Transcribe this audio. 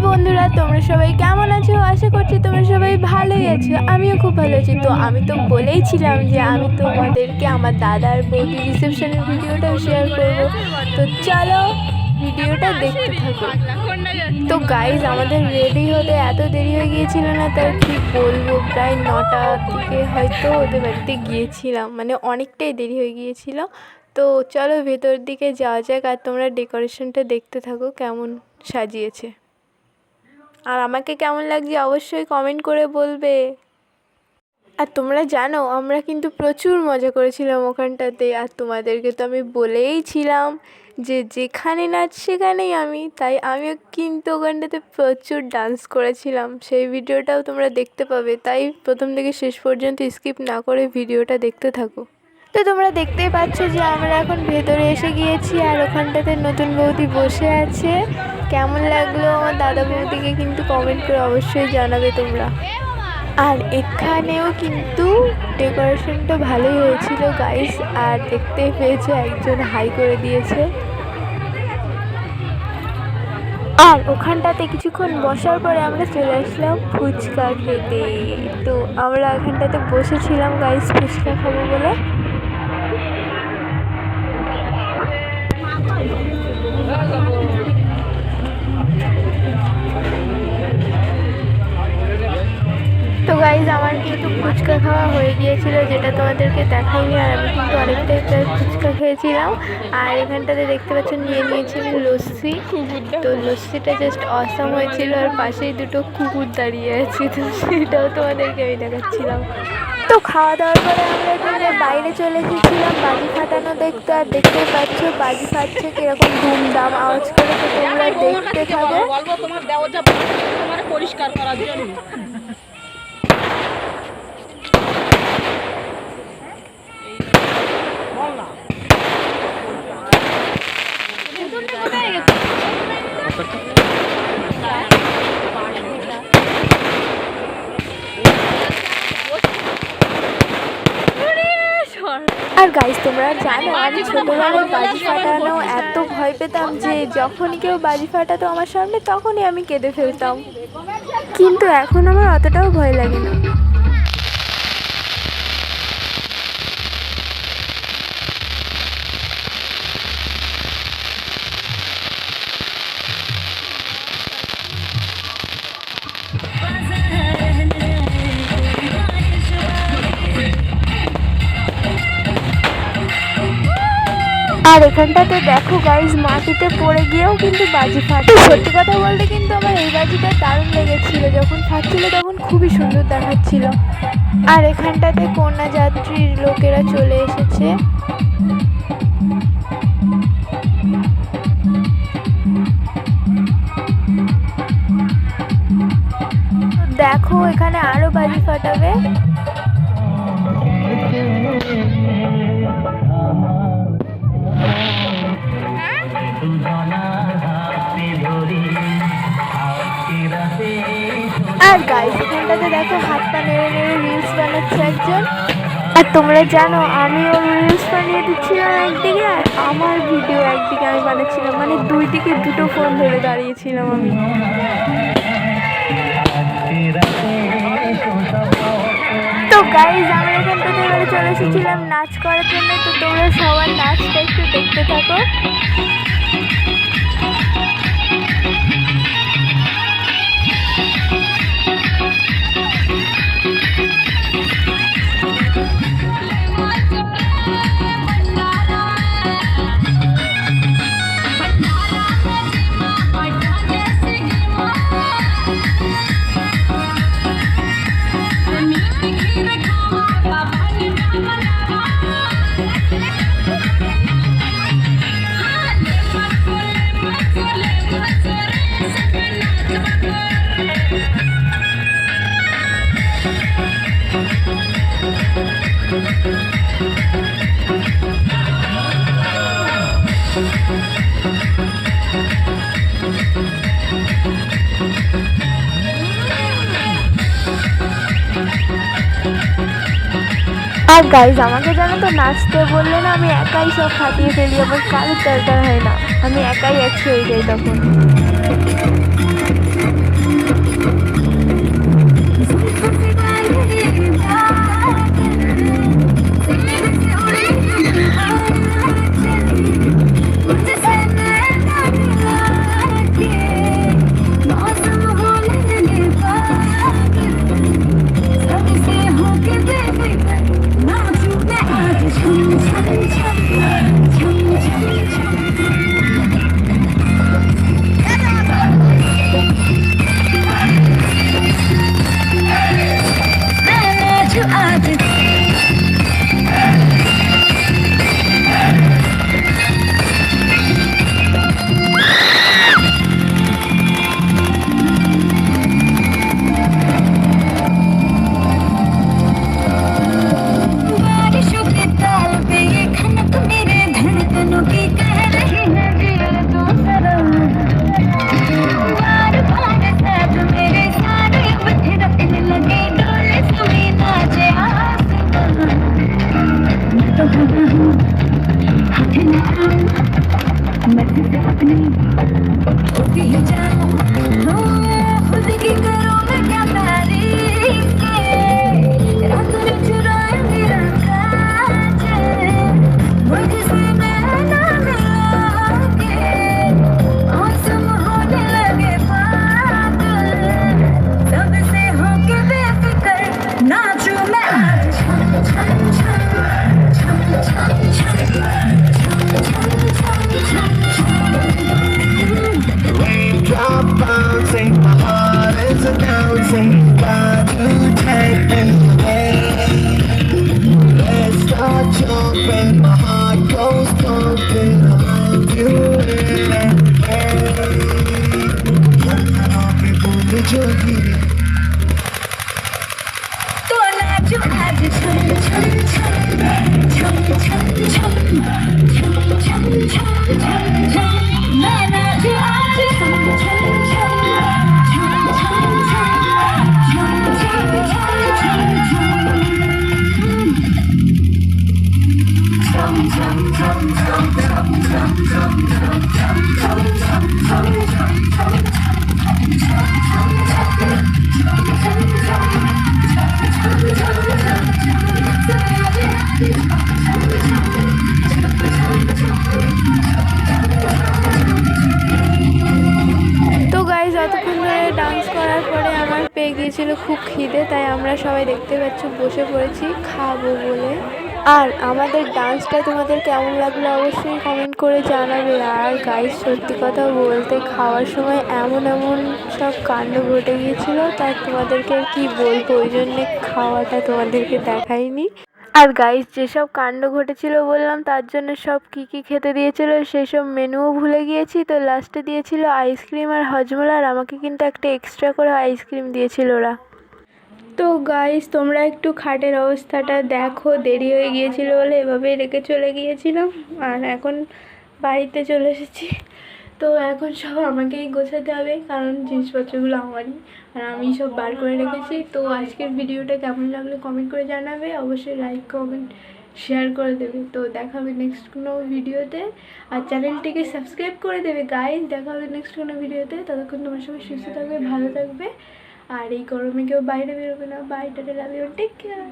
বন্ধুরা, তোমরা সবাই কেমন আছো? আশা করছি তোমরা সবাই ভালোই আছো। আমিও খুব ভালো আছি। তো আমি তো বলেইছিলাম যে আমি তোমাদেরকে আমার দাদার বৌদি রিসেপশনের ভিডিওটাও শেয়ার করবো। তো চলো ভিডিওটা দেখতে থাকো। তো গাইজ, আমাদের রেডি হতে এত দেরি হয়ে গিয়েছিল না, তার কি বলবো, প্রায় 9টার দিকে হয়তো ওদের বাড়িতে গিয়েছিলাম, মানে অনেকটাই দেরি হয়ে গিয়েছিল। তো চলো ভেতর দিকে যাওয়া যাক, আর তোমরা ডেকোরেশনটা দেখতে থাকো কেমন সাজিয়েছে, আর আমাকে কেমন লাগছে অবশ্যই কমেন্ট করে বলবে। আর তোমরা জানো আমরা কিন্তু প্রচুর মজা করেছিলাম ওখানটাতে, আর তোমাদেরকে তো আমি বলেইছিলাম যে যেখানে নাচ সেখানেই আমি, তাই আমিও কিন্তু ওখানটাতে প্রচুর ডান্স করেছিলাম। সেই ভিডিওটাও তোমরা দেখতে পাবে, তাই প্রথম থেকে শেষ পর্যন্ত স্কিপ না করে ভিডিওটা দেখতে থাকো। তো তোমরা দেখতেই পাচ্ছ যে আমরা এখন ভেতরে এসে গিয়েছি, আর ওখানটাতে নতুন বৌদি বসে আছে। কেমন লাগলো আমার দাদা বৌদিকে কিন্তু কমেন্ট করে অবশ্যই জানাবে তোমরা। আর এখানেও কিন্তু ডেকোরেশনটা ভালোই হয়েছিল গাইস, আর দেখতেই পেয়েছে একজন হাই করে দিয়েছে। আর ওখানটাতে কিছুক্ষণ বসার পরে আমরা চলে আসলাম ফুচকা খেতে। তো আমরা এখানটাতে বসেছিলাম গাইস ফুচকা খাবো বলে। তো গাইজ, আমার কিন্তু ফুচকা খাওয়া হয়ে গিয়েছিল, যেটা তোমাদেরকে দেখাইনি। আর আমি কিন্তু অনেকটাই প্রায় ফুচকা খেয়েছিলাম। আর এখানটাতে দেখতে পাচ্ছ নিয়ে নিয়েছি আমি লস্যি। তো লস্যিটা জাস্ট অসাম হয়েছিল, আর পাশেই দুটো কুকুর দাঁড়িয়ে আছে, তো সেটাও তোমাদেরকে আমি দেখাচ্ছিলাম। তো খাওয়া দাওয়ার পরে আমরা এখানে বাইরে চলে এসেছিলাম বাজি ফাটানো দেখতে। আর দেখতেই পাচ্ছ বাজি ফাটছে কিরকম ধুমধাম আওয়াজ করে। তো তোমরা দেখতে থাকো। পরিষ্কার করার জন্য আর গাইস, তোমরা জানো আমি ছোটোবেলায় বাজি ফাটানো এত ভয় পেতাম যে যখনই কেউ বাজি ফাটাতো আমার সামনে তখনই আমি কেঁদে ফেলতাম, কিন্তু এখন আমার অতটাও ভয় লাগে না। আর এখানটাতে দেখো গাইজ, মাটিতে পড়ে গিয়েও কিন্তু বাজি ফাটে। সত্যি কথা বলতে কিন্তু আমার এই বাজিটা দারুণ লেগেছিল, যখন ফাটছিল তখন খুবই সুন্দর দেখাচ্ছিল। আর এখানটাতে কন্যা যাত্রীর লোকেরা চলে এসেছে। দেখো এখানে আরো বাজি ফাটাবে। আর গাইস, এখানটাতে দেখো হাতটা নেড়ে নেড়ে রিলস বানাচ্ছে একজন। আর তোমরা জানো আমি ওর রিলস বানিয়ে দিচ্ছিলাম একদিকে, আর আমার ভিডিও একদিকে আমি বানাচ্ছিলাম, মানে দুই দিকে দুটো ফোন ধরে দাঁড়িয়েছিলাম আমি। তো গাইজ, আমরা এখানটাতে এবারে চলে এসেছিলাম নাচ করার জন্য। তো তোমরা সবার নাচটা একটু দেখতে থাকো। আর গাইজ, আমাকে জানো তো নাচতে বললে না আমি একাই সব ফাটিয়ে ফেলি, আমার কারোর দরকার হয় না, আমি একাই একশো হয়ে যাই তখন। की करूं मैं क्या तारीफ के रात में चुराए मेरा काजल मुझसे नैना मिला के मौसम होने लगे पागल सबसे होके बेफिक्र नाचूं मैं आज छम छम छम छम छम Raindrop bouncing, my heart is announcing, why you take me away? Let's start jumping, my heart goes pumping, I love you every day. I'm people jogi. तो नाचो आज छम छम छम छम छम छम छम छम छम छम छम मैं नाचो आज छम छम छम छम छम छम छम छम তো গাইজ অতক্ষণ ধরে ডান্স করার পরে আমার পেয়ে গিয়েছিল খুব খিদে, তাই আমরা সবাই দেখতে পাচ্ছ বসে পড়েছি খাবো বলে। আর আমাদের ডান্সটা তোমাদের কেমন লাগলো অবশ্যই কমেন্ট করে জানাবে। আর গাইজ সত্যি কথা বলতে খাওয়ার সময় এমন এমন সব কাণ্ড ঘটে গিয়েছিল, তাই তোমাদেরকে কি বলবো, ওই জন্যে খাওয়াটা তোমাদেরকে দেখাইনি। আর গাইজ যেসব কাণ্ড ঘটেছিল বললাম, তার জন্য সব কী কী খেতে দিয়েছিল সেই সব মেনুও ভুলে গিয়েছি। তো লাস্টে দিয়েছিল আইসক্রিম আর হজমোলা, আর আমাকে কিন্তু একটা এক্সট্রা করে আইসক্রিম দিয়েছিল ওরা। তো গাইজ তোমরা একটু খাটের অবস্থাটা দেখো, দেরি হয়ে গিয়েছিল বলে এভাবেই রেখে চলে গিয়েছিলাম। আর এখন বাড়িতে চলে এসেছি, তো এখন সব আমাকেই গোছাতে হবে, কারণ জিনিসপত্রগুলো আমারই আর আমি সব বার করে রেখেছি। তো আজকের ভিডিওটা কেমন লাগলো কমেন্ট করে জানাবে, অবশ্যই লাইক কমেন্ট শেয়ার করে দেবে। তো দেখা হবে নেক্সট কোনো ভিডিওতে, আর চ্যানেলটিকে সাবস্ক্রাইব করে দেবে গাইজ। দেখা হবে নেক্সট কোনো ভিডিওতে, ততক্ষণ তোমার সবাই সুস্থ থাকবে, ভালো থাকবে, আর এই গরমে কেউ বাইরে বেরোবে না। Bye, tata, love you, take care.